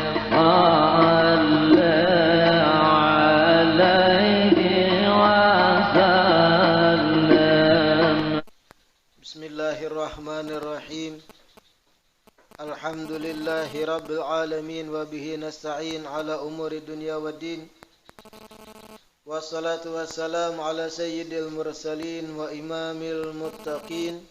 صل عليه وسلم. بسم الله الرحمن الرحيم. الحمد لله رب العالمين وبه نستعين على أمور الدنيا والدين. والصلاة والسلام على سيد المرسلين وإمام المتقين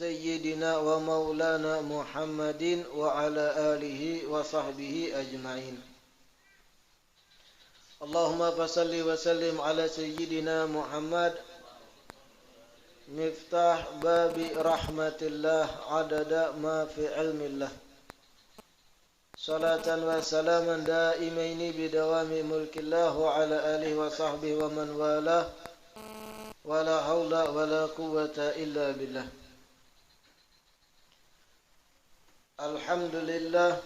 سيدنا ومولانا محمد وعلى آله وصحبه أجمعين. اللهم فصل وسلم على سيدنا محمد مفتاح باب رحمة الله عدد ما في علم الله. صلاة وسلاما دائمين بدوام ملك الله وعلى آله وصحبه ومن والاه ولا حول ولا قوة إلا بالله. Alhamdulillah,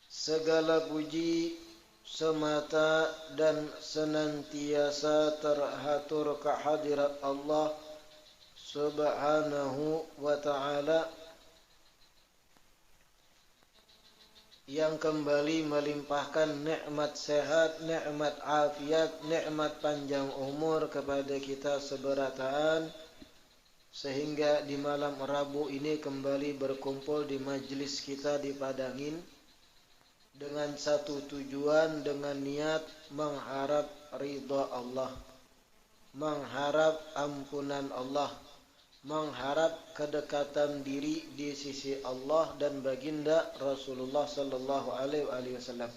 segala puji semata dan senantiasa terhatur kehadirat Allah Subhanahu wa ta'ala yang kembali melimpahkan nikmat sehat, nikmat afiat, nikmat panjang umur kepada kita seberataan, sehingga di malam Rabu ini kembali berkumpul di majlis kita di Padangin dengan satu tujuan, dengan niat mengharap ridha Allah, mengharap ampunan Allah, mengharap kedekatan diri di sisi Allah dan baginda Rasulullah sallallahu alaihi wasallam.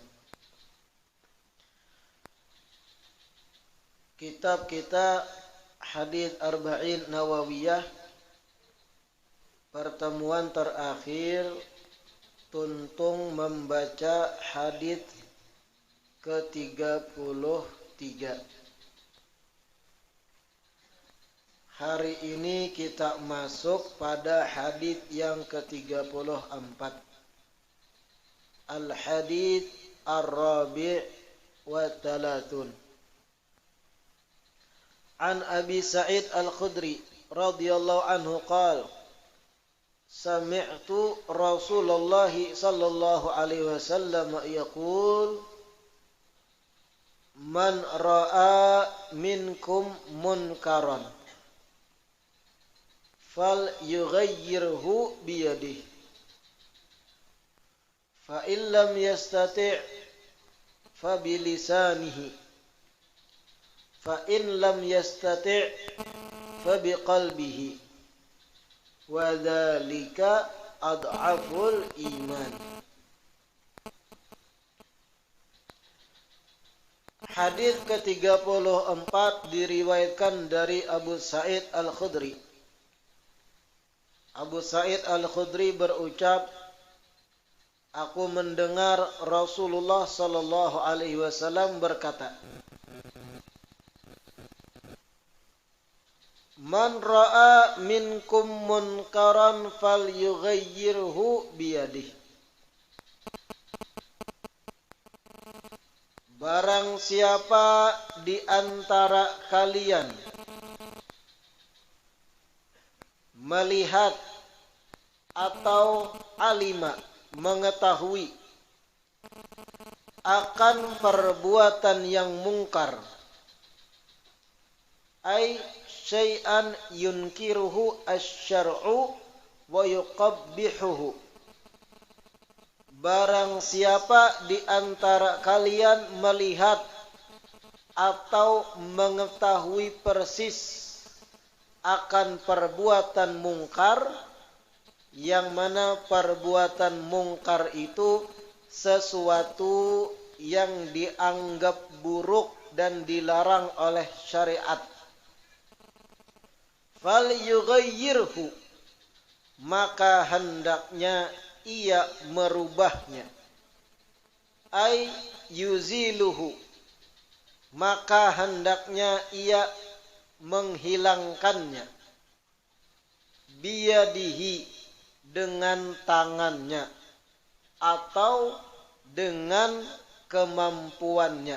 Kitab kita Hadits Arba'in Nawawiyah, pertemuan terakhir tuntung membaca hadits ke-33. Hari ini kita masuk pada hadits yang ke-34. Al-Hadits Ar-Rabi' wa Thalathun. An Abi Sa'id Al-Khudri radhiyallahu anhu qala sami'tu Rasulullah sallallahu alaihi wasallam yaqul man ra'a minkum munkaran fal yughayyirhu biyadihi fa in lam yastati' fa bilisanihi fa in lam yastati' fa biqalbihi wa dzalika ad'aful iman. Hadis ke-34 diriwayatkan dari Abu Sa'id Al-Khudri. Abu Sa'id Al-Khudri berucap, aku mendengar Rasulullah sallallahu alaihi wasallam berkata, man ra'a minkum munkaran falyughayyirhu biyadihi. Barang siapa di antara kalian melihat atau alima mengetahui akan perbuatan yang mungkar, ay syai'an yunkiruhu asy-syar'u wa yuqabbihuhu. Barang siapa di antara kalian melihat atau mengetahui persis akan perbuatan mungkar, yang mana perbuatan mungkar itu sesuatu yang dianggap buruk dan dilarang oleh syariat, fal yughayyirhu, maka hendaknya ia merubahnya, ay yuziluhu, maka hendaknya ia menghilangkannya, biyadihi, dengan tangannya atau dengan kemampuannya.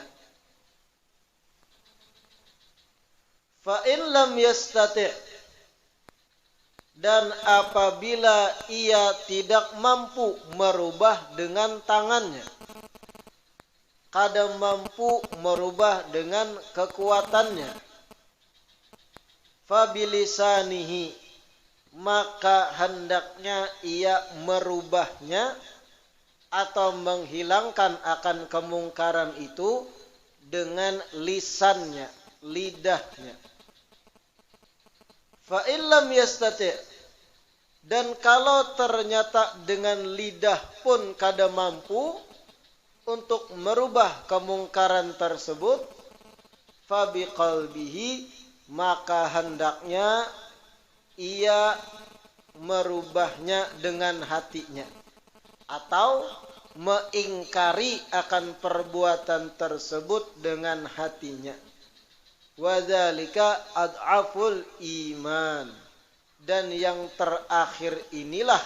Fa in lam yastati', Dan apabila ia tidak mampu merubah dengan tangannya, kadang mampu merubah dengan kekuatannya, fabilisanihi, maka hendaknya ia merubahnya atau menghilangkan akan kemungkaran itu dengan lisannya, lidahnya. Fa illam yastati', dan kalau ternyata dengan lidah pun kada mampu untuk merubah kemungkaran tersebut, fa biqalbihi, maka hendaknya ia merubahnya dengan hatinya atau mengingkari akan perbuatan tersebut dengan hatinya. Wadzalika ad'aful iman, dan yang terakhir inilah,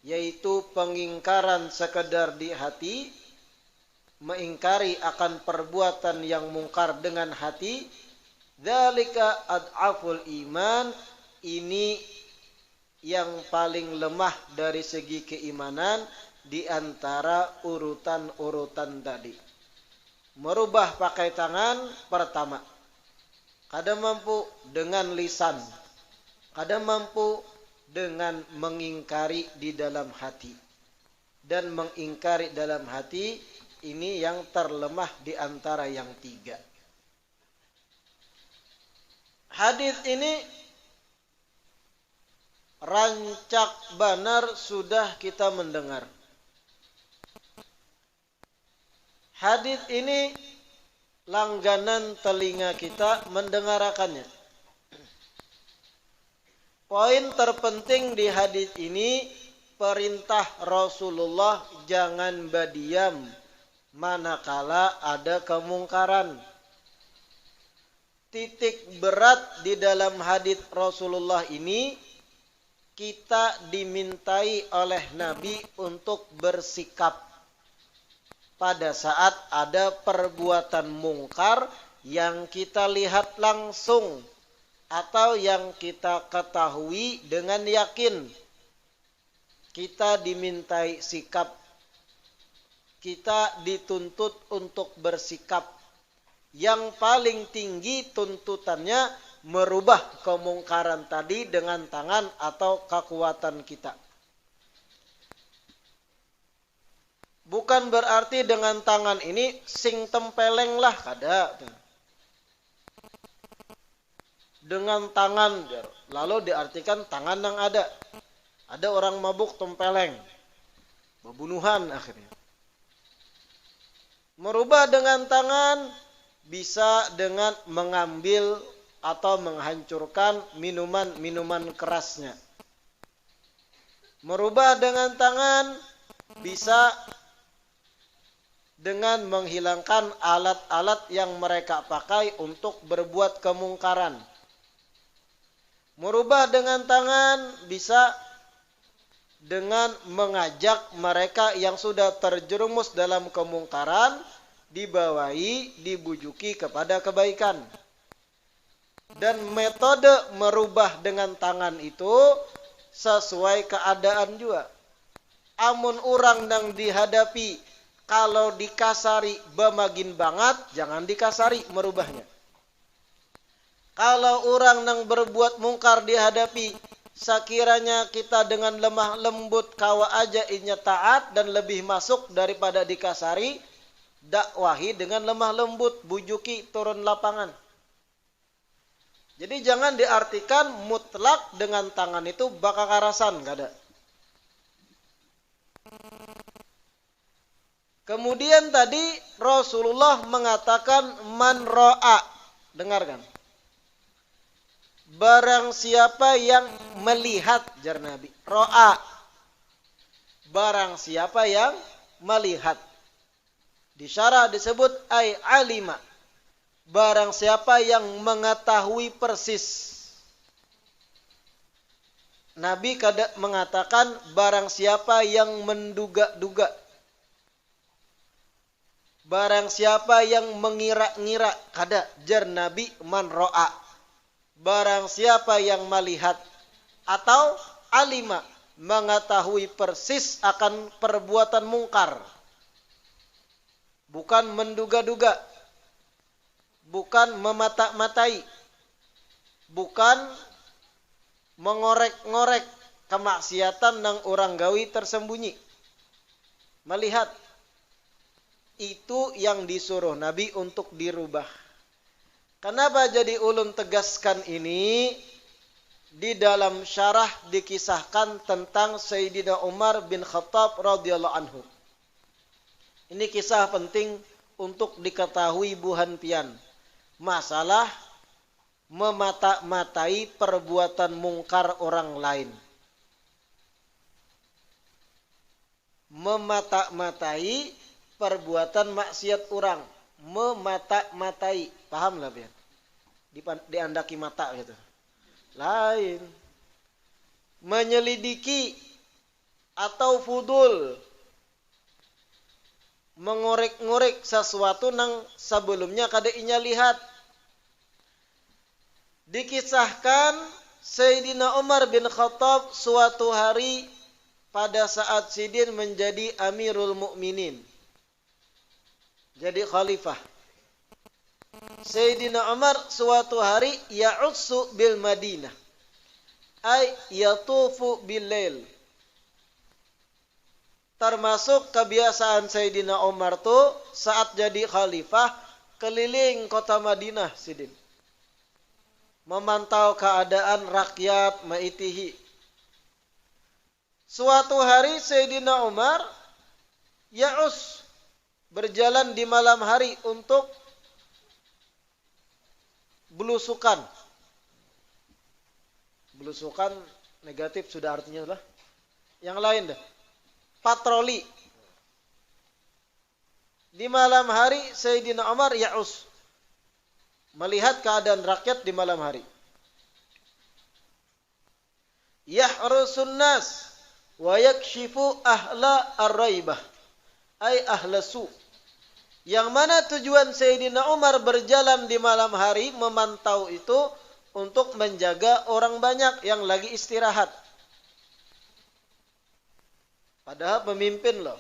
yaitu pengingkaran sekedar di hati, mengingkari akan perbuatan yang mungkar dengan hati. Dzalika ad'aful iman, ini yang paling lemah dari segi keimanan di antara urutan-urutan tadi. Merubah pakai tangan pertama, kada mampu dengan lisan, kada mampu dengan mengingkari di dalam hati. Dan mengingkari dalam hati ini yang terlemah di antara yang tiga. Hadis ini rancak benar sudah kita mendengar. Hadis ini langganan telinga kita mendengarkannya. Poin terpenting di hadis ini, perintah Rasulullah jangan berdiam manakala ada kemungkaran. Titik berat di dalam hadis Rasulullah ini, kita dimintai oleh Nabi untuk bersikap pada saat ada perbuatan mungkar yang kita lihat langsung atau yang kita ketahui dengan yakin. Kita dimintai sikap, kita dituntut untuk bersikap. Yang paling tinggi tuntutannya merubah kemungkaran tadi dengan tangan atau kekuatan kita. Bukan berarti dengan tangan ini sing tempeleng lah, kada. Dengan tangan, lalu diartikan tangan yang ada. Ada orang mabuk tempeleng, pembunuhan akhirnya. Merubah dengan tangan bisa dengan mengambil atau menghancurkan minuman-minuman kerasnya. Merubah dengan tangan bisa dengan menghilangkan alat-alat yang mereka pakai untuk berbuat kemungkaran. Merubah dengan tangan bisa dengan mengajak mereka yang sudah terjerumus dalam kemungkaran, dibawahi, dibujuki kepada kebaikan. Dan metode merubah dengan tangan itu sesuai keadaan juga. Amun orang yang dihadapi, kalau dikasari bemagin banget, jangan dikasari merubahnya. Kalau orang yang berbuat mungkar dihadapi, sekiranya kita dengan lemah lembut kawa aja inya taat dan lebih masuk daripada dikasari, dakwahi dengan lemah lembut, bujuki turun lapangan. Jadi jangan diartikan mutlak dengan tangan itu bakal karasan, gak ada. Kemudian tadi Rasulullah mengatakan man ro'a, dengarkan. Barang siapa yang melihat, jar Nabi. Ro'a, barang siapa yang melihat. Di syarah disebut ay alima, barang siapa yang mengetahui persis. Nabi kada mengatakan barang siapa yang menduga-duga. Barang siapa yang mengira-ngira, kada, jar Nabi man ro'a. Barang siapa yang melihat. atau alima, mengetahui persis akan perbuatan mungkar. Bukan menduga-duga, bukan memata-matai, bukan mengorek-ngorek kemaksiatan nang orang gawi tersembunyi. Melihat, itu yang disuruh Nabi untuk dirubah. Kenapa jadi ulun tegaskan ini? Di dalam syarah dikisahkan tentang Sayyidina Umar bin Khattab radhiyallahu anhu. Ini kisah penting untuk diketahui buhan pian. Masalah memata-matai perbuatan mungkar orang lain. Memata-matai perbuatan maksiat orang. Memata-matai. Paham lah pian? Diandaki mata gitu. Lain. Menyelidiki atau fudul. Mengorek-ngorek sesuatu nang sebelumnya kada inya lihat. Dikisahkan Sayyidina Umar bin Khattab suatu hari pada saat Sidin menjadi Amirul Mukminin. Jadi khalifah. Sayyidina Umar suatu hari ya'ussu bil Madinah. Ay yatufu bil lail. Termasuk kebiasaan Sayyidina Umar tuh saat jadi khalifah keliling kota Madinah Sidin. Memantau keadaan rakyat maitihi. Suatu hari Sayyidina Umar ya'us berjalan di malam hari untuk belusukan. Belusukan negatif sudah artinya lah. Yang lain dah. Patroli. Di malam hari Sayyidina Umar ya'us. Melihat keadaan rakyat di malam hari. Yahrusun nas wa yakshifu ahla ar-raibah. Ay ahla su. Yang mana tujuan Sayyidina Umar berjalan di malam hari memantau itu untuk menjaga orang banyak yang lagi istirahat. Padahal pemimpin loh.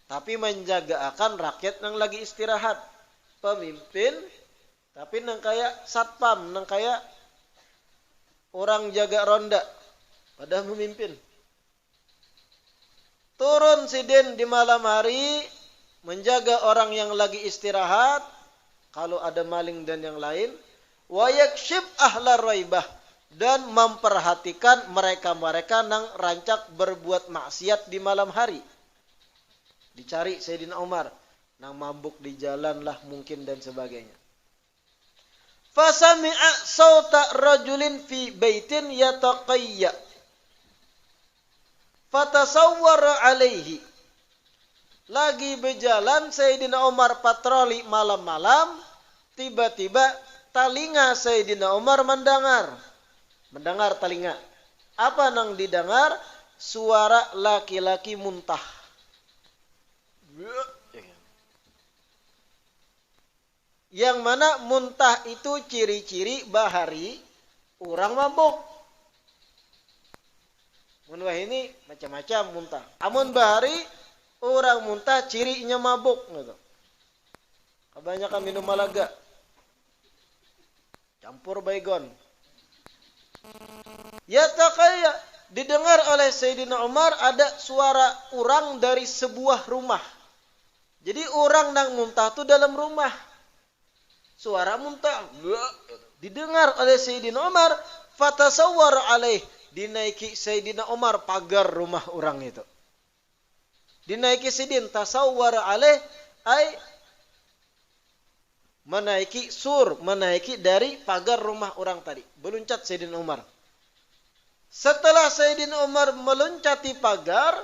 Tapi menjaga akan rakyat yang lagi istirahat. Pemimpin, tapi nang kayak satpam, nang kayak orang jaga ronda. Padahal memimpin. Turun Sidin di malam hari, menjaga orang yang lagi istirahat, kalau ada maling dan yang lain. Wa yakshif ahla raibah. Dan memperhatikan mereka-mereka nang rancak berbuat maksiat di malam hari. Dicari Sayyidina Umar. Nang mabuk di jalan lah mungkin dan sebagainya. Fasami'a sawta rajulin fi baitin yataqayya. Fatasawwara alaihi. Lagi berjalan Sayyidina Umar patroli malam-malam. Tiba-tiba telinga Sayyidina Umar mendengar telinga. Apa nang didengar? Suara laki-laki muntah. Yang mana muntah itu ciri-ciri bahari orang mabuk. Munwah ini macam-macam muntah. Amun bahari orang muntah cirinya mabuk gitu. Kebanyakan minum malaga. Campur baygon. Ya takaya didengar oleh Sayyidina Umar ada suara orang dari sebuah rumah. Jadi orang nang muntah itu dalam rumah. Suara muntah didengar oleh Sayyidina Umar, fatasawwar alaih, dinaiki Sayyidina Umar pagar rumah orang itu. Dinaiki Sidin tasawwar alaih ay menaiki sur, menaiki dari pagar rumah orang tadi. Meluncat Sayyidina Umar. Setelah Sayyidina Umar meloncati pagar,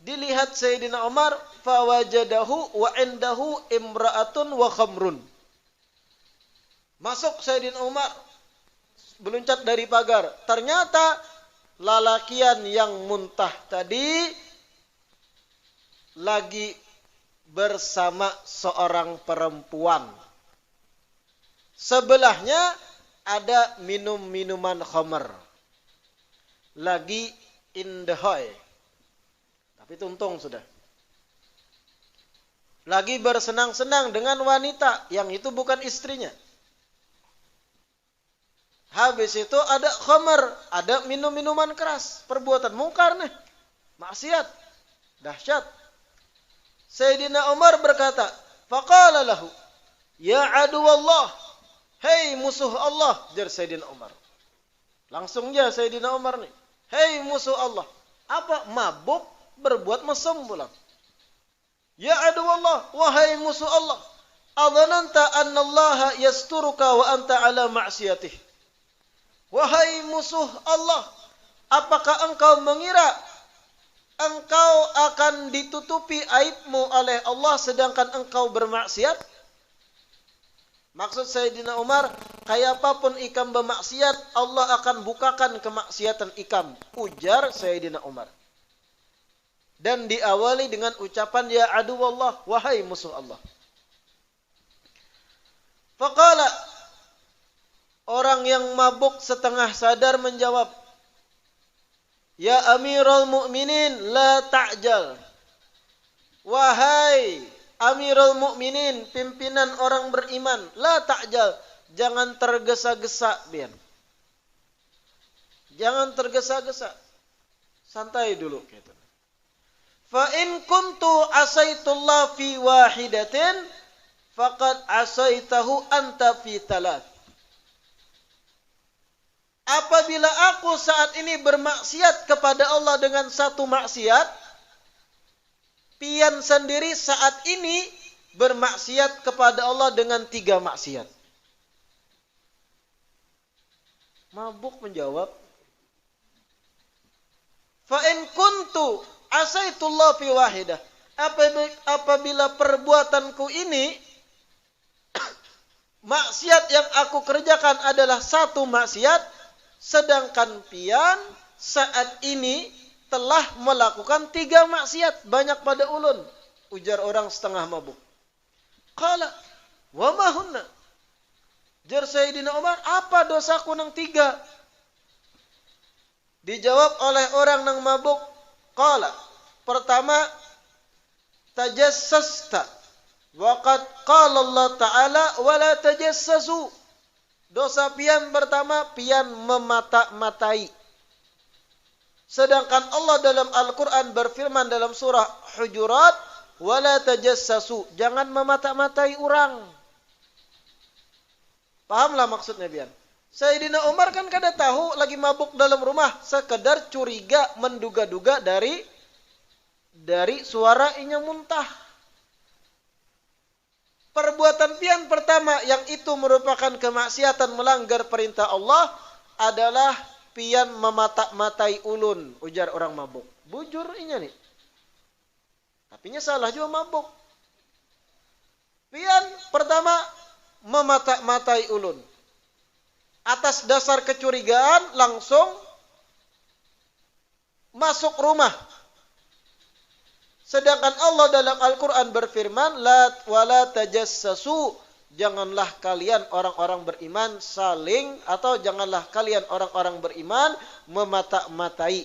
dilihat Sayyidina Umar, fawajadahu wa indahu imra'atun wa khamrun. Masuk Sayyidina Umar, meluncat dari pagar. Ternyata lalakian yang muntah tadi lagi bersama seorang perempuan. Sebelahnya ada minum-minuman khamr. lagi in the high. Tapi tuntung sudah. Lagi bersenang-senang dengan wanita yang itu bukan istrinya. Habis itu ada khamar, ada minum-minuman keras. Perbuatan mungkar nih. Maksiat. Dahsyat. Sayyidina Umar berkata, faqala lahu, ya aduwallah, hei musuh Allah, jar Sayyidina Umar. Langsung aja Sayyidina Umar nih, hei musuh Allah. Apa? Mabuk berbuat mesum pulang. Ya aduwallah, wahai musuh Allah, adhananta anna Allah yasturuka wa anta ala ma'siyatih. Wahai musuh Allah, apakah engkau mengira engkau akan ditutupi aibmu oleh Allah sedangkan engkau bermaksiat? Maksud Sayyidina Umar, kayak apapun ikam bermaksiat, Allah akan bukakan kemaksiatan ikam. Ujar Sayyidina Umar. Dan diawali dengan ucapan, ya aduwallah, wahai musuh Allah. Faqala, orang yang mabuk setengah sadar menjawab, ya Amirul Mukminin, la ta'jal. Wahai Amirul Mukminin, pimpinan orang beriman, la ta'jal. Jangan tergesa-gesa, biar. Jangan tergesa-gesa. Santai dulu, gitu. Fa in kuntu asaitullah fi wahidatin, faqad asaitahu anta fi thalath. Apabila aku saat ini bermaksiat kepada Allah dengan satu maksiat, pian sendiri saat ini bermaksiat kepada Allah dengan 3 maksiat. Mabuk menjawab, fa in kuntu asaitullah fi wahidah. Apabila perbuatanku ini maksiat yang aku kerjakan adalah satu maksiat, sedangkan pian saat ini telah melakukan 3 maksiat, banyak pada ulun. Ujar orang setengah mabuk. Qala, wa ma hunna? Jar Sayyidina Umar, apa dosaku nang 3? Dijawab oleh orang nang mabuk. Qala, pertama, tajassasta. Waqad qala Allah Ta'ala, wala tajassasu. Dosa pian pertama, pian memata-matai. Sedangkan Allah dalam Al-Quran berfirman dalam surah Hujurat, wala tajassasu. Jangan memata-matai orang. Pahamlah maksudnya pian. Sayyidina Umar kan kada tahu lagi mabuk dalam rumah, sekedar curiga, menduga-duga dari suara inya muntah. Perbuatan pian pertama yang itu merupakan kemaksiatan melanggar perintah Allah adalah pian memata-matai ulun, ujar orang mabuk. Bujur inya nih. Tapi nya salah juga mabuk. Pian pertama memata-matai ulun. Atas dasar kecurigaan langsung masuk rumah. Sedangkan Allah dalam Al-Quran berfirman, wala tajassasu. Janganlah kalian orang-orang beriman saling, atau janganlah kalian orang-orang beriman memata-matai.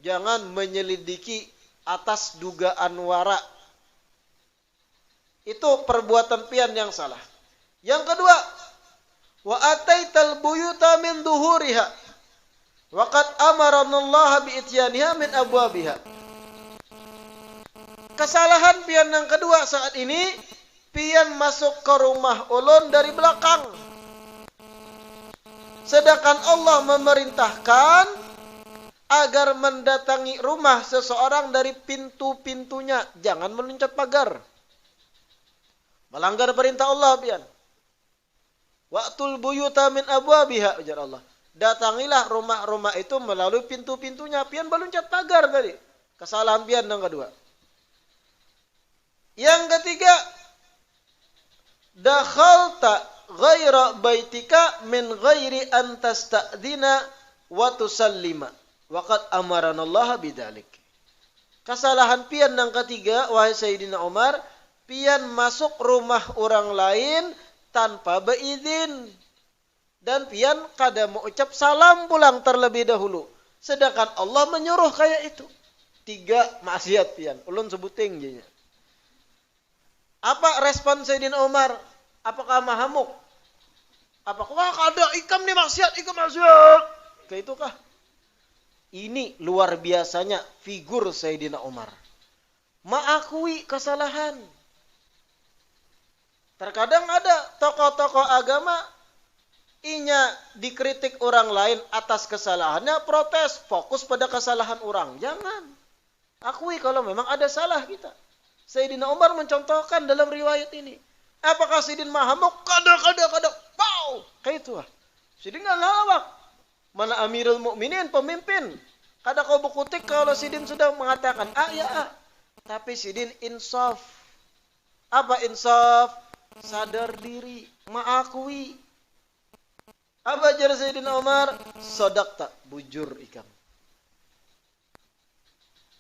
Jangan menyelidiki atas dugaan wara. Itu perbuatan pian yang salah. Yang kedua, wa ataital buyuta min duhuriha wa qad amarana Allah bi ityaniha min abwabiha. Kesalahan pian yang kedua saat ini, pian masuk ke rumah ulun dari belakang. Sedangkan Allah memerintahkan agar mendatangi rumah seseorang dari pintu-pintunya, jangan meluncat pagar. Melanggar perintah Allah pian. Waqtul buyuta min abwabiha, ujar Allah. Datangilah rumah-rumah itu melalui pintu-pintunya. Pian meluncat pagar tadi. Kesalahan pian yang kedua. Yang ketiga, dakhalta ghaira baitika min ghairi an tasta'dina wa tusallima. Wa qad amarana Allah bidzalik. Kesalahan pian yang ketiga, wahai Sayyidina Umar, pian masuk rumah orang lain tanpa beizin Dan pian kada mau ucap salam pulang terlebih dahulu. Sedangkan Allah menyuruh kayak itu. 3 maksiat pian. Ulun sebuting jadinya. Apa respon Sayyidina Umar? Apakah mahamuk? Apakah kada ikam nih maksiat, ikam maksiat? Kayak itu kah? Ini luar biasanya figur Sayyidina Umar. Mengakui kesalahan. Terkadang ada tokoh-tokoh agama inya dikritik orang lain atas kesalahannya, protes, fokus pada kesalahan orang. Jangan. Akui kalau memang ada salah kita. Sayyidina Umar mencontohkan dalam riwayat ini. Apakah Sayyidina mahamuk? Kada. Pau! Kayak itu lah. Sayyidina lawak. Mana Amirul Mukminin, pemimpin. Kada kau berkutik kalau Sayyidina sudah mengatakan A ya A. Tapi Sayyidina insaf. Apa insaf? Sadar diri. Mengakui. Apa ajar Sayyidina Umar? Sodakta. Bujur ikam.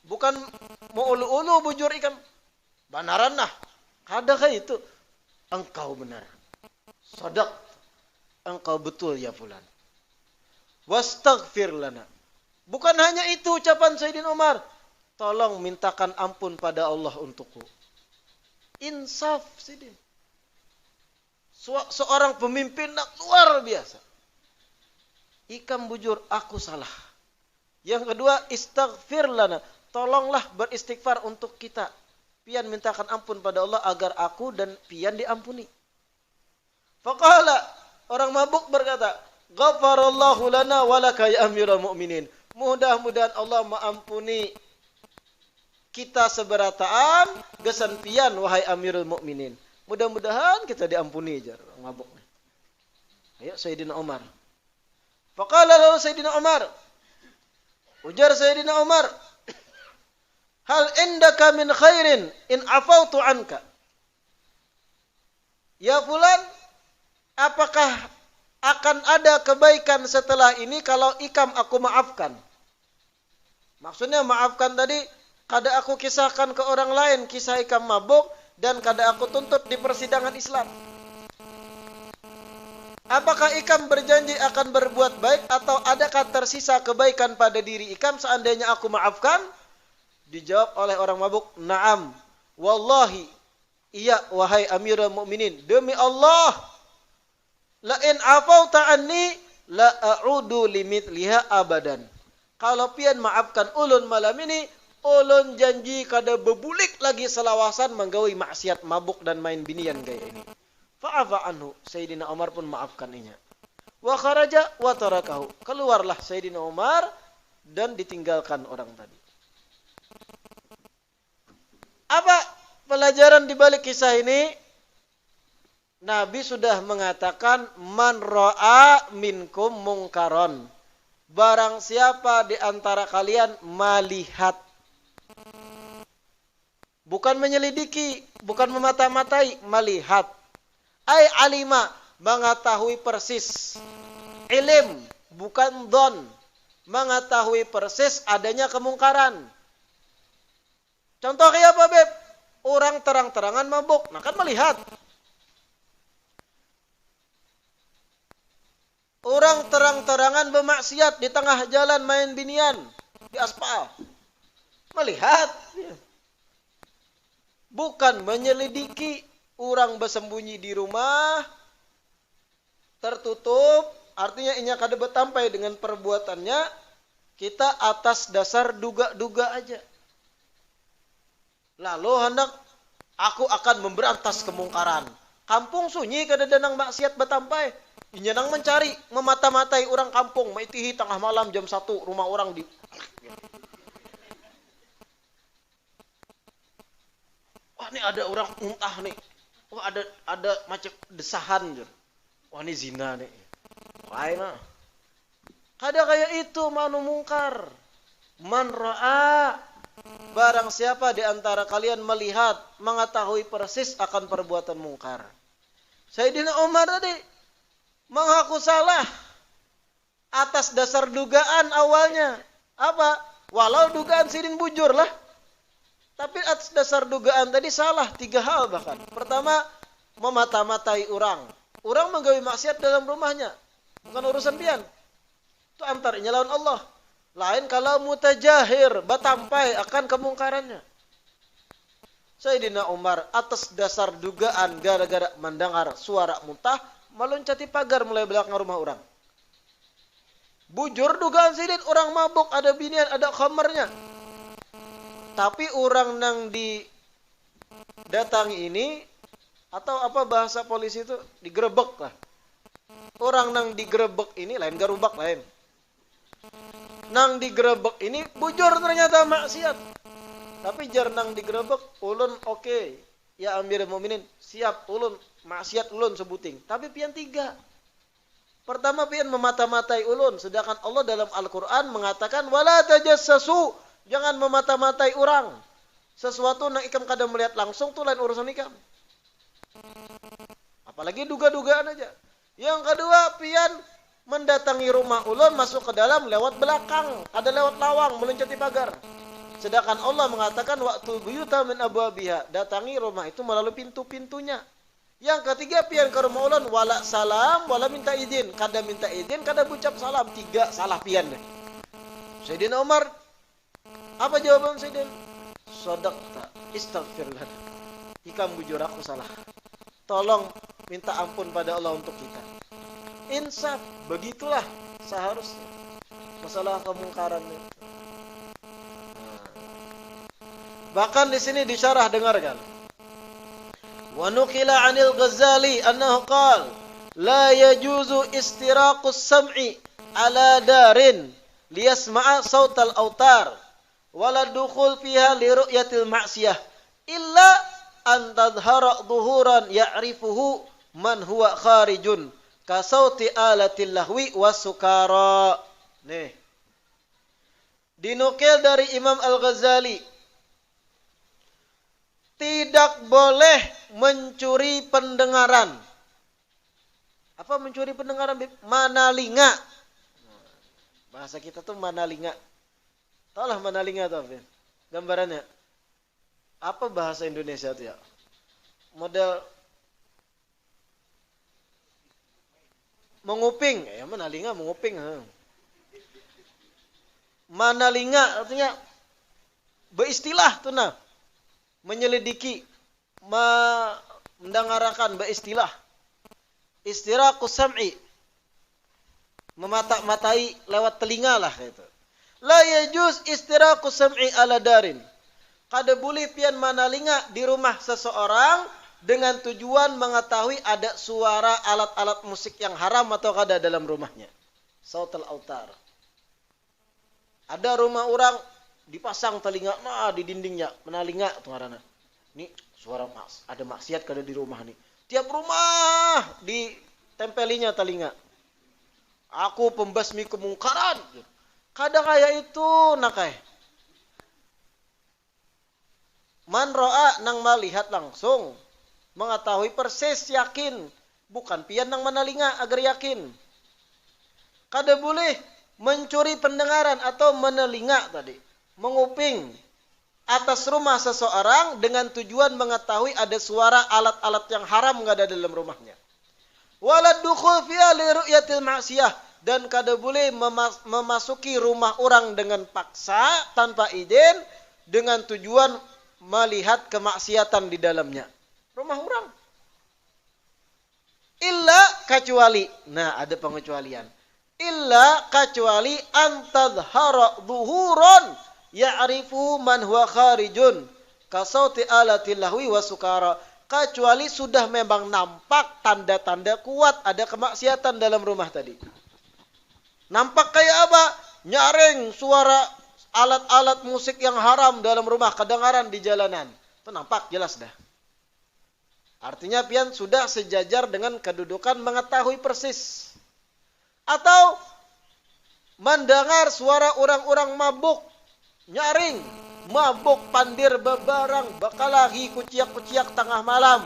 Bukan mau ulu-ulu bujur ikam. Banaran nah. Kada kayak itu. Engkau benar. Sodak. Engkau betul ya fulan. Wastaghfir lana. Bukan hanya itu ucapan Sayyidina Umar. Tolong mintakan ampun pada Allah untukku. Insaf Sayyidina. Seorang pemimpin luar biasa. Ikam bujur, aku salah. Yang kedua, istaghfir lana. Tolonglah beristighfar untuk kita. Pian mintakan ampun pada Allah agar aku dan pian diampuni. Faqala, orang mabuk berkata, Ghafarallahu lana walaka ya Amirul Mukminin. Mudah-mudahan Allah mengampuni kita seberataan gesan pian wahai Amirul Mukminin. Mudah-mudahan kita diampuni jar orang mabuk. Ayo Sayyidina Umar. Faqala lalu Sayyidina Umar. Ujar Sayyidina Umar, hal indaka min khairin in afautu anka. Ya fulan, apakah akan ada kebaikan setelah ini kalau ikam aku maafkan? Maksudnya maafkan tadi, kada aku kisahkan ke orang lain kisah ikam mabuk dan kada aku tuntut di persidangan Islam. Apakah ikam berjanji akan berbuat baik atau adakah tersisa kebaikan pada diri ikam seandainya aku maafkan? Dijawab oleh orang mabuk, "Na'am. Wallahi, iya wahai Amirul Mukminin, demi Allah, la in afauta anni la a'udu limithliha abadan." Kalau pian maafkan ulun malam ini, ulun janji kada bebulik lagi selawasan menggawi maksiat mabuk dan main binian gaya ini. Fa'afa anhu, Sayyidina Umar pun maafkan inya. Wa kharaja wa tarakahu. Keluarlah Sayyidina Umar dan ditinggalkan orang tadi. Apa pelajaran di balik kisah ini? Nabi sudah mengatakan man ra'a minkum mungkaron. Barang siapa di antara kalian melihat, bukan menyelidiki, bukan memata-matai, melihat. Ai alima, mengetahui persis. Ilim, bukan don. Mengetahui persis adanya kemungkaran. Contoh kayak apa, Beb? Orang terang-terangan mabuk, nah kan melihat. Orang terang-terangan bermaksiat di tengah jalan main binian di aspal. Melihat. Bukan menyelidiki. Orang bersembunyi di rumah, tertutup, artinya inya kada betampai dengan perbuatannya, kita atas dasar duga-duga aja. Lalu hendak aku akan memberantas kemungkaran. Kampung sunyi kada danang maksiat betampai. Inya nang mencari, memata-matai orang kampung, maitihi tengah malam jam 1 rumah orang di wah ini ada orang muntah nih. Wah ada macam desahan. Wah ini zina nih. Lain lah. Kada kayak itu manu mungkar. Man ra'a. Barang siapa di antara kalian melihat, mengetahui persis akan perbuatan mungkar. Sayyidina Umar tadi mengaku salah atas dasar dugaan awalnya. Apa? Walau dugaan Sidin bujur lah. Tapi atas dasar dugaan tadi salah 3 hal bahkan. Pertama, memata-matai orang. Orang menggawi maksiat dalam rumahnya. Bukan urusan pian. Itu antaranya lawan Allah. Lain kalau mutajahir, batampai akan kemungkarannya. Sayyidina Umar atas dasar dugaan gara-gara mendengar suara muntah, meloncati pagar mulai belakang rumah orang. Bujur dugaan Sayyidin, orang mabuk, ada binian, ada khamarnya. Tapi orang nang didatangi ini, atau apa bahasa polisi itu, digerebek lah. Orang nang digerebek ini, lain garubak lain. Nang digerebek ini, bujur ternyata maksiat. Tapi jar nang digerebek, ulun oke. Ya Amirul Mukminin, siap ulun, maksiat ulun sebuting. Tapi pian tiga. Pertama pian memata-matai ulun. Sedangkan Allah dalam Al-Quran mengatakan, wala tajassasu, jangan memata-matai orang. Sesuatu nang ikam kadang melihat langsung, tuh lain urusan ikam. Apalagi duga-dugaan aja. Yang kedua, pian mendatangi rumah ulun, masuk ke dalam lewat belakang. Ada lewat lawang, meloncati pagar. Sedangkan Allah mengatakan, waktu buyuta min abwabiha, datangi rumah itu melalui pintu-pintunya. Yang ketiga, pian ke rumah ulun, wala salam, wala minta izin. Kada minta izin, kada ucap salam. Tiga salah pian. Sayyidina Umar, apa jawaban Sayyidina? Sadaqta, istaghfirullah. Ikam bujur, aku salah. Tolong minta ampun pada Allah untuk kita. Insaf, begitulah seharusnya. Masalah kemungkaran itu. Bahkan di sini disyarah, dengarkan. Wa nuqila 'anil Ghazali annahu qala la yajuzu istiraqus sam'i ala darin liyasma'a sautal autar wala dukhul fiha li ru'yatil ma'siyah illa an tadhhara dhuhuran ya'rifuhu man huwa kharijun ka sauti alatil lahwi wasukara. Nih. Dinukil dari Imam Al-Ghazali, tidak boleh mencuri pendengaran. Apa mencuri pendengaran? Manalinga. Bahasa kita tuh manalinga. Tahulah manalinga tuh apa? Gambarannya. Apa bahasa Indonesia tuh ya? Model menguping. Ya manalinga, menguping. Manalinga artinya beristilah tuh nah. Menyelidiki, mendengarkan beristilah. Istiraqus sam'i, memata-matai lewat telinga lah itu. La yajuz istiraqus sam'i ala darin. Kada boleh pian manalinga di rumah seseorang dengan tujuan mengetahui ada suara alat-alat musik yang haram atau kada dalam rumahnya. Sautul autar. Ada rumah orang dipasang telinga di dindingnya, menalinga tuh ngaranna. Nih suara ada maksiat kada di rumah nih. Tiap rumah ditempelinya telinga. Aku pembasmi kemungkaran. Kada kaya itu nakai. Man ro'a nang melihat langsung, mengetahui persis yakin, bukan pian nang menalinga agar yakin. Kada boleh mencuri pendengaran atau menelinga tadi. Menguping atas rumah seseorang dengan tujuan mengetahui ada suara alat-alat yang haram enggak ada dalam rumahnya. Wala dukhul fiha li ru'yatil ma'siyah, dan kada boleh memasuki rumah orang dengan paksa tanpa izin dengan tujuan melihat kemaksiatan di dalamnya. Rumah orang. Illa kecuali, nah ada pengecualian. Illa kecuali antadhara dhuhuran ya'rifu man huwa kharijun kasauti alatil lahwi wasukara. Kecuali sudah memang nampak tanda-tanda kuat ada kemaksiatan dalam rumah tadi. Nampak kayak apa? Nyaring suara alat-alat musik yang haram dalam rumah kedengaran di jalanan. Itu nampak jelas dah. Artinya pian sudah sejajar dengan kedudukan mengetahui persis. Atau mendengar suara orang-orang mabuk. Nyaring, mabuk, pandir, bebarang, bakalahi, kuciak-kuciak tengah malam.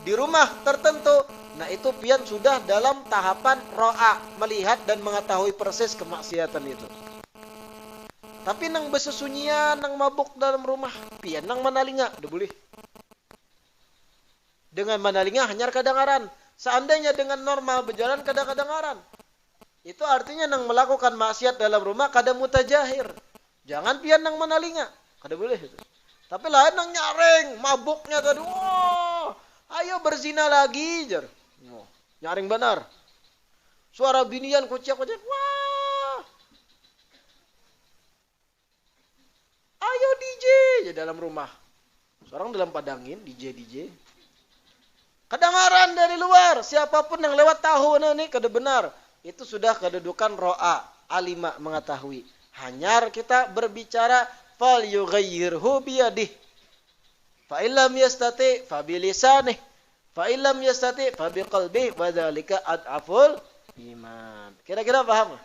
Di rumah tertentu, nah itu pian sudah dalam tahapan ro'a, melihat dan mengetahui persis kemaksiatan itu. Tapi nang besesunyian, nang mabuk dalam rumah, pian nang manalinga, udah boleh. Dengan manalinga hanya kedengaran. Seandainya dengan normal berjalan kada kedengaran. Itu artinya nang melakukan maksiat dalam rumah kada mutajahir. Jangan pian nang manalinga. Kada boleh itu. Tapi lain nang nyaring, mabuknya tadi. Wah, ayo berzina lagi, jar. Oh, nyaring benar. Suara binian kocak-kocak. Wah. Ayo DJ ya dalam rumah. Seorang dalam padangin DJ. Kedengaran dari luar, siapapun yang lewat tahu ini kada benar. Itu sudah kedudukan ro'a, alima mengetahui. Hanya kita berbicara fal yughayyirhu biyadih. Fa illam yastati fa bilisanih. Fa illam yastati fa biqalbih wa dzalika ad'aful iman. Kira-kira paham?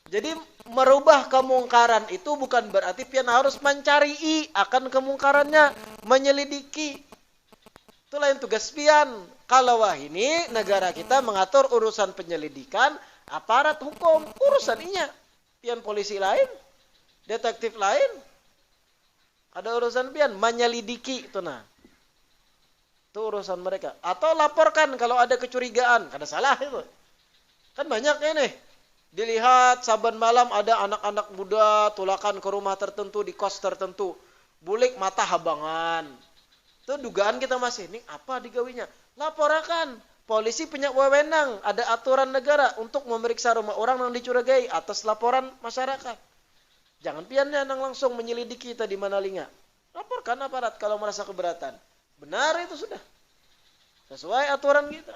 Jadi merubah kemungkaran itu bukan berarti pian harus mencari akan kemungkarannya, menyelidiki. Itulah yang tugas pian. Kalau ini negara kita mengatur urusan penyelidikan, aparat hukum, urusan inya. Pian polisi lain, detektif lain. Ada urusan pian menyelidiki itu nah. Itu urusan mereka. Atau laporkan kalau ada kecurigaan, kada salah itu. Kan banyak ini. Dilihat saban malam ada anak-anak muda tulakan ke rumah tertentu di kos tertentu. Bulik mata habangan. Itu dugaan kita masih, ini apa digawinya? Laporkan. Polisi punya wewenang, ada aturan negara untuk memeriksa rumah orang yang dicurigai atas laporan masyarakat. Jangan piannya nang langsung menyelidiki kita di Manalinga. Laporkan aparat kalau merasa keberatan. Benar itu sudah. Sesuai aturan kita.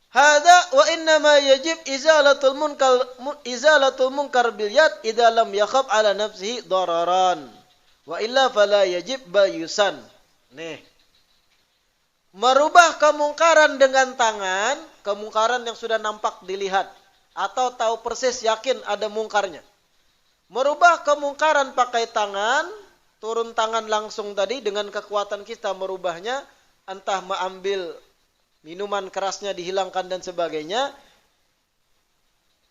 Hada wa innama yajib izalatul munkar bil yad idza lam yakhaf ala nafsihi dararan wa illa fala yajib bayusan. Nih. Merubah kemungkaran dengan tangan, kemungkaran yang sudah nampak dilihat atau tahu persis yakin ada mungkarnya. Merubah kemungkaran pakai tangan, turun tangan langsung tadi dengan kekuatan kita merubahnya, entah mengambil minuman kerasnya dihilangkan dan sebagainya.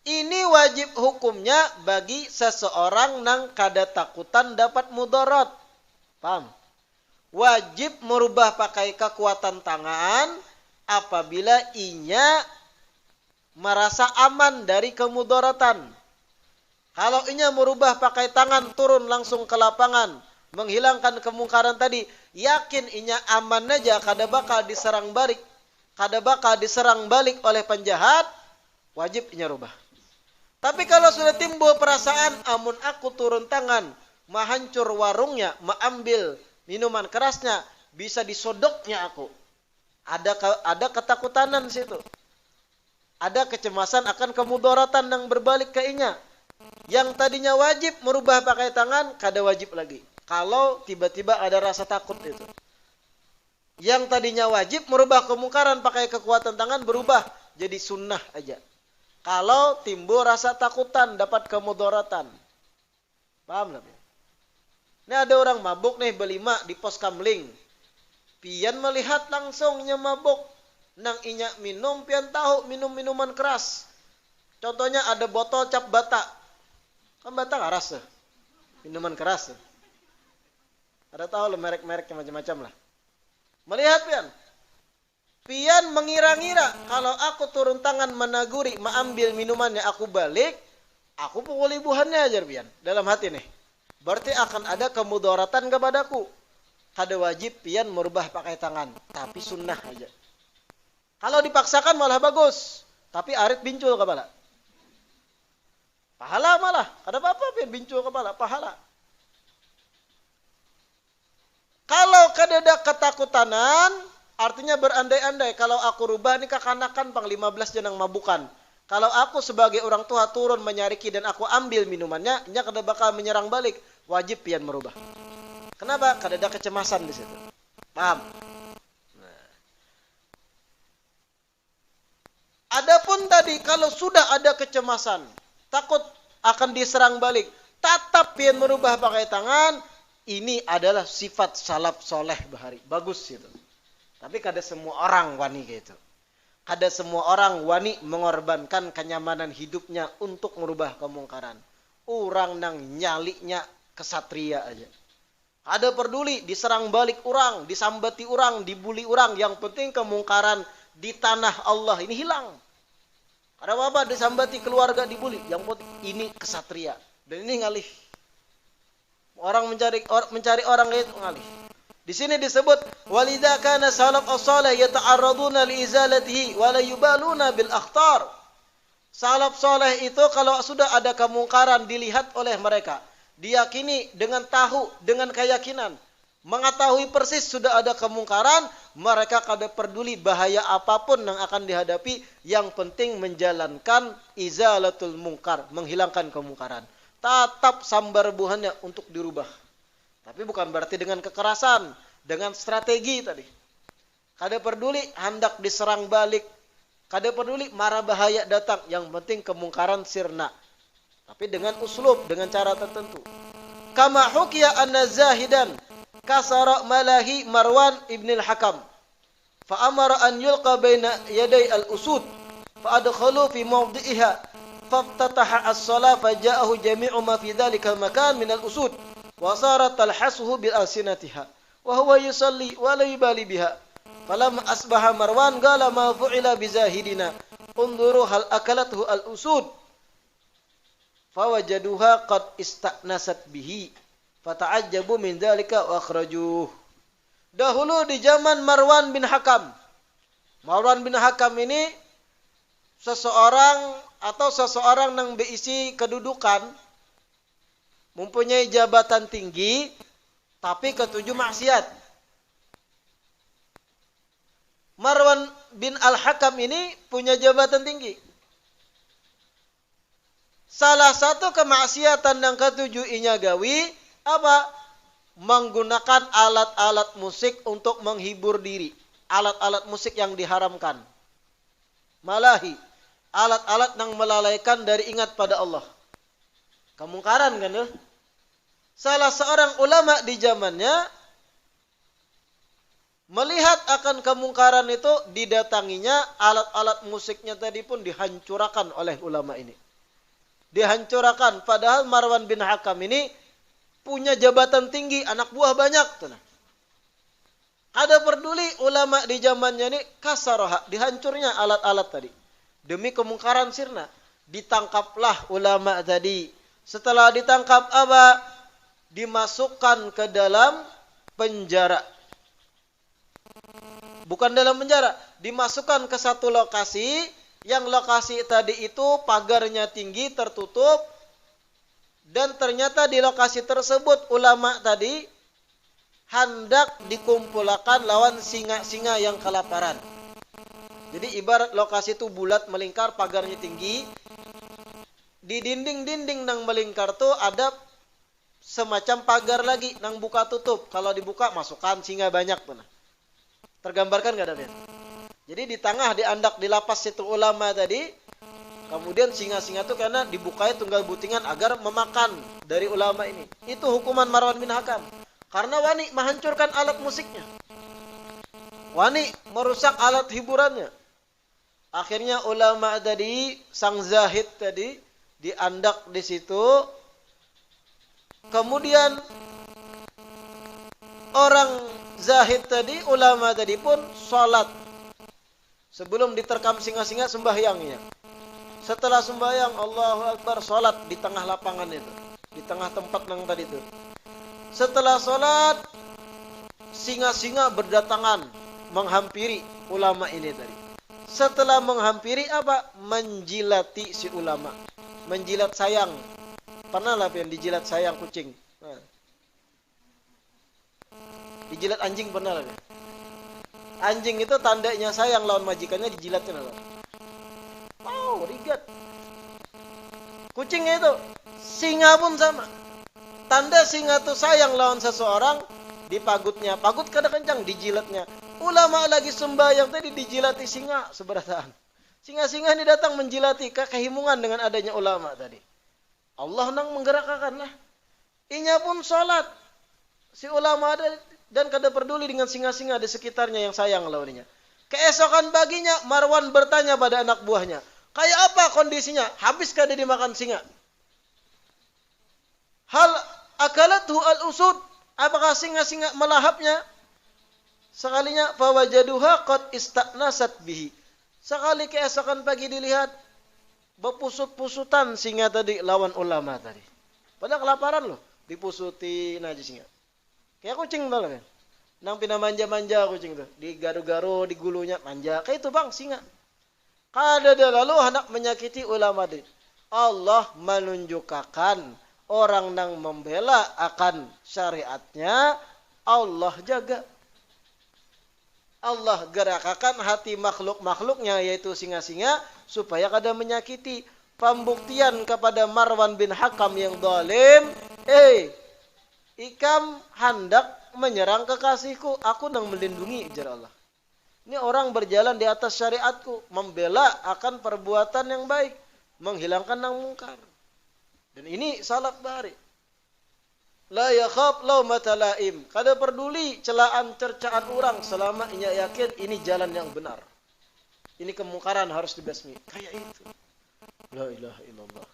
Ini wajib hukumnya bagi seseorang nang kada takutan dapat mudarat. Paham? Wajib merubah pakai kekuatan tangan apabila inya merasa aman dari kemudaratan. Kalau inya merubah pakai tangan turun langsung ke lapangan, menghilangkan kemungkaran tadi, yakin inya aman aja kada bakal diserang balik. Kada bakal diserang balik oleh penjahat, wajib inya rubah. Tapi kalau sudah timbul perasaan, amun aku turun tangan, mahancur warungnya, maambil minuman kerasnya, bisa disodoknya aku. Ada ketakutanan di situ. Ada kecemasan akan kemudaratan yang berbalik ke inya. Yang tadinya wajib merubah pakai tangan, kada wajib lagi. Kalau tiba-tiba ada rasa takut itu. Yang tadinya wajib merubah kemungkaran pakai kekuatan tangan berubah jadi sunnah aja. Kalau timbul rasa takutan dapat kemudaratan. Paham lah? Ini ada orang mabuk nih berlima di pos kamling. Pian melihat langsungnya mabuk. Nang inya minum, pian tahu minum minuman keras. Contohnya ada botol cap bata. Kan bata keras tuh. Minuman keras tuh. Ada tahu lah merek-merek macam-macam lah. Melihat pian. Pian mengira-ngira kalau aku turun tangan menaguri, mengambil minumannya aku balik, aku pukul ibuhannya aja pian. Dalam hati nih. Berarti akan ada kemudaratan kepadaku. Kada wajib pian merubah pakai tangan, tapi sunnah aja. Kalau dipaksakan malah bagus, tapi arit bincul kepala. Pahala malah, kada apa-apa pian bincul kepala, pahala. Kalau kadada ketakutanan, artinya berandai-andai. Kalau aku rubah ini kekanakan pang 15 jenang mabukan. Kalau aku sebagai orang tua turun menyariki dan aku ambil minumannya, nya kada bakal menyerang balik. Wajib pian merubah. Kenapa? Kadada kecemasan di situ. Paham? Nah. Adapun tadi kalau sudah ada kecemasan, takut akan diserang balik, tetap pian merubah pakai tangan. Ini adalah sifat salaf soleh bahari. Bagus itu. Tapi kada semua orang wani gitu. Kada semua orang wani mengorbankan kenyamanan hidupnya untuk merubah kemungkaran. Orang nang nyalinya kesatria aja. Ada peduli diserang balik orang, disambati orang, dibuli orang. Yang penting kemungkaran di tanah Allah ini hilang. Ada apa? Disambati keluarga dibuli. Yang penting ini kesatria. Dan ini ngalih. Orang mencari orang itu ngalih. Di sini disebut walidza kana salaf as-salih yata'arraduna li izalatihi wa la yubaluna bil akhtar. Salaf saleh itu kalau sudah ada kemungkaran dilihat oleh mereka, diyakini dengan tahu, dengan keyakinan, mengetahui persis sudah ada kemungkaran, mereka kada peduli bahaya apapun yang akan dihadapi, yang penting menjalankan izalatul mungkar, menghilangkan kemungkaran. Tatap sambar buahnya untuk dirubah. Tapi bukan berarti dengan kekerasan, dengan strategi tadi. Kada peduli hendak diserang balik, kada peduli marah bahaya datang, yang penting kemungkaran sirna. Tapi dengan uslub, dengan cara tertentu. Kama hukiya anna Zahidan kasara malahi Marwan ibn al-Hakam. Fa amara an yulqa baina yaday al-usud. Fa adkhalu fi mawdi'iha. Faftataha as-salah fa ja'ahu jami'u ma fi dhalika al-makan min al-usud. Wa sarat talhasuhu bil alsinatiha. Wa huwa yusalli wa la yubali biha. Falamma asbaha Marwan qala ma fu'ila bi Zahidina. Unduru hal akalathu al-usud. Fawajaduha qad istanasat bihi fata'ajjabu min dzalika wa akhrajuh. Dahulu di zaman Marwan bin Hakam. Marwan bin Hakam ini seseorang yang berisi kedudukan, mempunyai jabatan tinggi, tapi ketujuh maksiat. Marwan bin Al-Hakam ini punya jabatan tinggi. Salah satu kemaksiatan yang ketujuh inya gawi apa? Menggunakan alat-alat musik untuk menghibur diri. Alat-alat musik yang diharamkan. Malahi. Alat-alat yang melalaikan dari ingat pada Allah. Kemungkaran kan ya? Salah seorang ulama di zamannya melihat akan kemungkaran itu, didatanginya, alat-alat musiknya tadi pun dihancurkan oleh ulama ini. Dihancurkan. Padahal Marwan bin Hakam ini punya jabatan tinggi, anak buah banyak. Ada peduli ulama di zamannya ini kasaraha, dihancurnya alat-alat tadi. Demi kemungkaran sirna. Ditangkaplah ulama tadi. Setelah ditangkap apa? Dimasukkan ke dalam penjara. Bukan dalam penjara, dimasukkan ke satu lokasi, yang lokasi tadi itu pagarnya tinggi, tertutup, dan ternyata di lokasi tersebut ulama tadi hendak dikumpulkan lawan singa-singa yang kelaparan. Jadi ibarat lokasi itu bulat melingkar, pagarnya tinggi, di dinding-dinding nang melingkar tuh ada semacam pagar lagi nang buka tutup. Kalau dibuka masukkan singa banyak tuh. Tergambarkan nggak ada? Jadi di tengah diandak di lapas situ ulama tadi, kemudian singa-singa itu karena dibukai tunggal butingan agar memakan dari ulama ini. Itu hukuman Marwan bin Hakam. Karena wani menghancurkan alat musiknya, wani merusak alat hiburannya. Akhirnya ulama tadi, sang zahid tadi, diandak di situ. Kemudian orang zahid tadi, ulama tadi pun sholat. Sebelum diterkam singa-singa sembahyangnya. Setelah sembahyang, Allahu Akbar, sholat di tengah lapangan itu. Di tengah tempat yang tadi itu. Setelah sholat, singa-singa berdatangan menghampiri ulama ini tadi. Setelah menghampiri apa? Menjilati si ulama. Menjilat sayang. Pernah lah yang dijilat sayang kucing. Nah. Dijilat anjing pernah lah. Anjing itu tandanya sayang lawan majikannya, dijilatnya lah. Wow, rigat. Kucingnya itu, singa pun sama. Tanda singa itu sayang lawan seseorang, dipagutnya. Pagut kada kencang, dijilatnya. Ulama lagi sembahyang tadi dijilati singa seberataan. Singa-singa ini datang menjilati, kehimungan dengan adanya ulama tadi. Allah nang menggerakkan lah. Inya pun sholat. Si ulama ada dan kada peduli dengan singa-singa di sekitarnya yang sayang lawannya. Keesokan paginya Marwan bertanya pada anak buahnya, kayak apa kondisinya? Habis kada dimakan singa? Hal akalathu al-usud? Apakah singa-singa melahapnya? Sekalinya fawajaduha qad istanasat bihi. Sekali keesokan pagi dilihat berpusut-pusutan singa tadi lawan ulama tadi. Padahal kelaparan loh, dipusutin aja singa. Kayak kucing tuh kan. Nang pina manja-manja kucing tuh, digaru-garu, digulunya manja. Kayak itu bang singa. Kada lalu hendak menyakiti ulama tadi. Allah menunjukkan orang nang membela akan syariatnya, Allah jaga. Allah gerakkan hati makhluk-makhluknya yaitu singa-singa supaya kada menyakiti. Pembuktian kepada Marwan bin Hakam yang zalim, ikam hendak menyerang kekasihku, aku nang melindungi ujar Allah. Ini orang berjalan di atas syariatku, membela akan perbuatan yang baik, menghilangkan yang mungkar. Dan ini salaf bari. La yakhaf laumata laim. Kada peduli celaan cercaan orang selama ia yakin ini jalan yang benar. Ini kemungkaran harus dibasmi. Kayak itu. La ilaha illallah.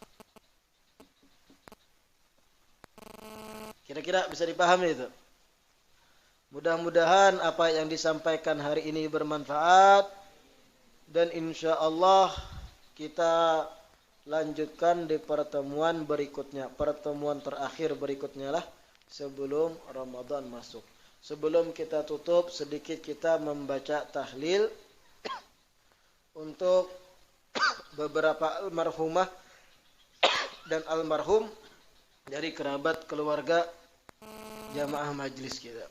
Kira-kira bisa dipahami itu? Mudah-mudahan apa yang disampaikan hari ini bermanfaat. Dan insya Allah kita lanjutkan di pertemuan berikutnya. Pertemuan terakhir berikutnya lah sebelum Ramadan masuk. Sebelum kita tutup, sedikit kita membaca tahlil untuk beberapa almarhumah dan almarhum dari kerabat keluarga jamaah majlis kita.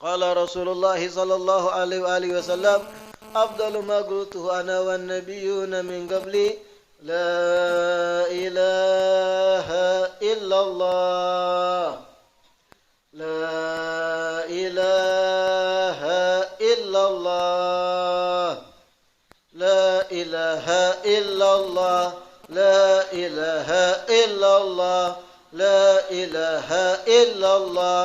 Qala Rasulullah sallallahu alaihi wasallam, afdalu ma qultuhu ana wan nabiyyuna min qabli la ilaha illallah la ilaha illallah la ilaha illallah la ilaha illallah la ilaha illallah